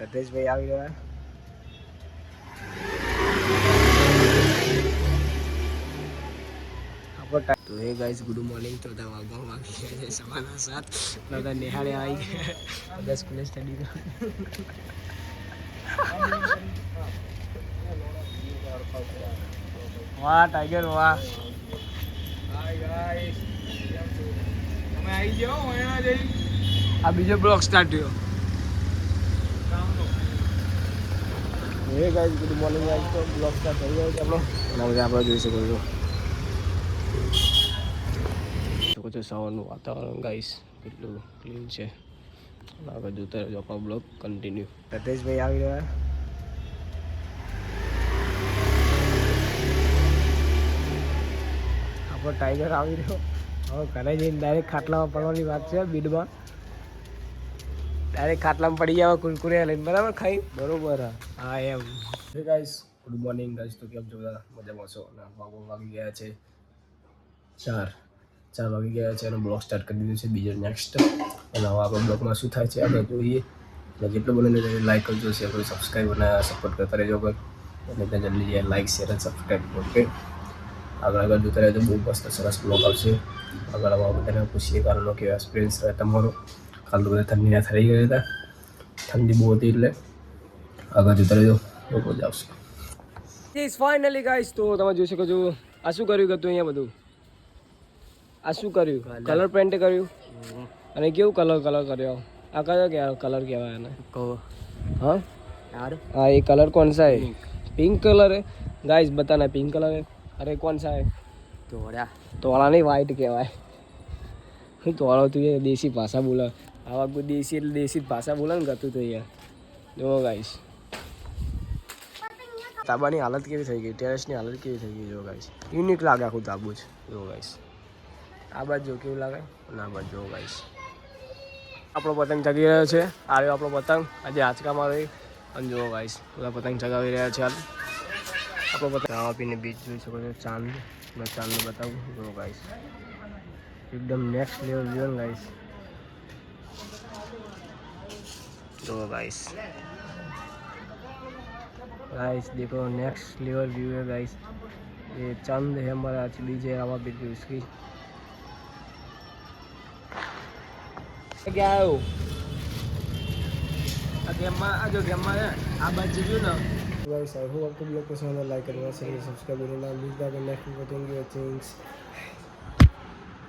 રતેશભાઈ આવી ગયા. તો હે ગાઈસ ગુડ મોર્નિંગ. તો વાગવા વાગી ગયા છે 7:15. દાદા નિહાળે આવી ગયા બધા સ્કૂલે સ્ટડી વાહ ટાઈગર વાહ. આ બીજો બ્લોગ સ્ટાર્ટ થયો. હે ગાઈસ ગુડ મોર્નિંગ. ગાઈસ તો બ્લોગ સ્ટાર્ટ થઈ ગયો છે આપણો અને હવે આપણે જોઈ શકો છો સવારનું વાતાવરણ ગાઈસ કેટલું ક્લીન છે. આગળ જોતા રહેજો આપણો બ્લોગ કન્ટિન્યુ. રતેશભાઈ આવી ગયા. આપણો ટાઈગર આવી રહ્યો. હવે ઘરે જઈને ડાયરેક્ટ ખાટલામાં પડવાની વાત છે. બીડમાં ડાયરેક્ટ ખાટલામાં પડી જાય કુરકુરે લઈને બરાબર ખાઈ બરોબર. હા એમ. હે ગાઈસ ગુડ મોર્નિંગ ગાઈસ. તો કેમ છો બધા? મજામાં છો? અને વાગી ગયા છે 4 વાગી ગયા છે અને બ્લોગ સ્ટાર્ટ કરી દીધું છે બીજો નેક્સ્ટ. અને હવે આપણા બ્લોગમાં શું થાય છે આપણે જોઈએ. અને જેટલું બને લાઈક કરજો, શેર કરજો, સબસ્ક્રાઈબ અને સપોર્ટ કરતા રહેજો. અને ત્યાં જલ્દી લાઈક શેર અને સબસ્ક્રાઈબ. ઓકે આગળ જોતા રહેજો. બહુ મસ્ત સરસ બ્લોગ આવશે. આગળ બધાને પૂછીએ કાલનો કેવો એક્સપિરિયન્સ રહે તમારો. કાલ તો બધા ઠંડીના થઈ ગયા હતા. ઠંડી બહુ હતી એટલે આગળ જોતા રહેજો. બહુ મજા આવશે. Is finally guys. તો તમે જોઈ શકો છો આ શું કર્યું હતું અહીંયા બધું. આ શું કર્યું? કલર પેન્ટ કર્યું. અને કેવું કલર કર્યો? આ કયો કલર કહેવાય એને? हाँ यार हाँ ये कलर कौन सा है? पिंक कलर है गाइस. बताना पिंक कलर है. अरे कौन सा है? तोड़ा नहीं वाइट કહેવાય. તોળો તું એ દેશી ભાષા બોલે. આવા કોઈ દેશી એટલે દેશી ભાષા બોલે ને ગતું તો યાર. જો ગાઈસ તાબાની હાલત કેવી થઈ ગઈ, ટેરેસની હાલત કેવી થઈ ગઈ. જો ગાઈસ યુનિક લાગે આખું તાબુ જ. જો ગાઈસ આ બાજુ જો કેવું લાગે અને આ બાજુ જો ગાઈસ. આપણો પતંગ ચગી રહ્યો છે. આવ્યો આપણો પતંગ આજે આંચકામાં રહી. અને જો ગાઈસ બધા પતંગ ચગાવી રહ્યા છે. આપણો પતંગ ખાવા પીને બીચ જોઈ શકો છો. ચાંદ મેં ચાંદને બતાવું. જો ગાઈસ एकदम नेक्स्ट लेवल व्यू है गाइस. तो गाइस देखो नेक्स्ट लेवल व्यू है गाइस. ये चंद है हमारा एक्चुअली जो हवा बीत गई उसकी. क्या आयो आ गेम में आ जो गेम में आ बात जीव्यू ना गाइस. आई होप आपको ब्लॉग पसंद आया. लाइक करना, शेयर सब्सक्राइब करना. मिलता है नेक्स्ट वीडियो में. थैंक्स.